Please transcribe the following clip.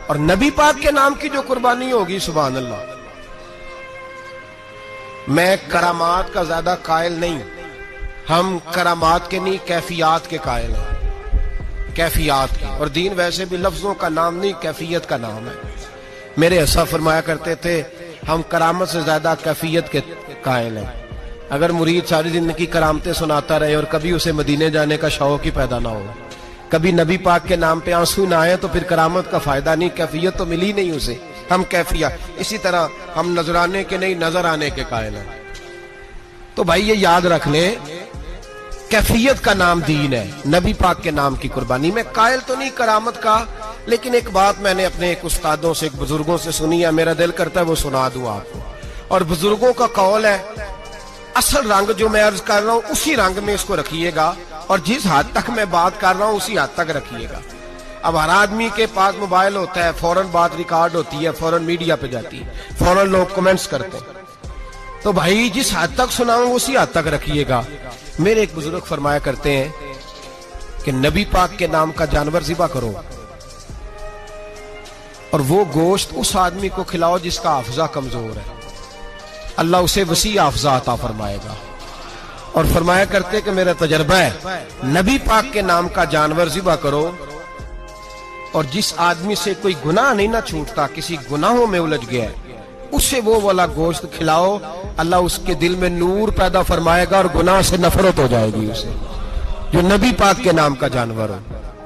اور نبی پاک کے نام کی جو قربانی ہوگی، سبحان اللہ. میں کرامات کا زیادہ قائل نہیں، ہم کرامات کے نہیں کیفیات کے قائل ہیں، کیفیات کی. اور دین ویسے بھی لفظوں کا نام نہیں، کیفیت کا نام ہے. میرے ایسا فرمایا کرتے تھے ہم کرامت سے زیادہ کیفیت کے قائل ہیں. اگر مرید ساری زندگی کرامتیں سناتا رہے اور کبھی اسے مدینے جانے کا شوق ہی پیدا نہ ہو، کبھی نبی پاک کے نام پہ آنسو نہ آئے، تو پھر کرامت کا فائدہ نہیں، کیفیت تو ملی نہیں اسے. ہم کیفیت. اسی طرح ہم نظرانے کے نہیں، نظر آنے کے قائل ہیں. تو بھائی یہ یاد رکھ لیں، کیفیت کا نام دین ہے. نبی پاک کے نام کی قربانی. میں قائل تو نہیں کرامت کا، لیکن ایک بات میں نے اپنے ایک استادوں سے، ایک بزرگوں سے سنی ہے، میرا دل کرتا ہے وہ سنا دوں آپ کو. اور بزرگوں کا قول ہے، اصل رنگ جو میں عرض کر رہا ہوں اسی رنگ میں اس کو رکھیے گا، اور جس حد تک میں بات کر رہا ہوں اسی حد تک رکھیے گا. اب ہر آدمی کے پاس موبائل ہوتا ہے، فوراً بات ریکارڈ ہوتی ہے، فوراً میڈیا پہ جاتی ہے، فوراً لوگ کمنٹس کرتے ہیں. تو بھائی جس حد تک سناؤں اسی حد تک رکھیے گا. میرے ایک بزرگ فرمایا کرتے ہیں کہ نبی پاک کے نام کا جانور ذبح کرو اور وہ گوشت اس آدمی کو کھلاؤ جس کا حافظہ کمزور ہے، اللہ اسے وسیع حافظہ عطا فرمائے گا. اور فرمایا کرتے کہ میرا تجربہ ہے، نبی پاک کے نام کا جانور ذبح کرو اور جس آدمی سے کوئی گناہ نہیں نہ چھوٹتا، کسی گناہوں میں الجھ گیا ہے، اسے وہ والا گوشت کھلاؤ، اللہ اس کے دل میں نور پیدا فرمائے گا اور گناہ سے نفرت ہو جائے گی اسے، جو نبی پاک کے نام کا جانور ہو.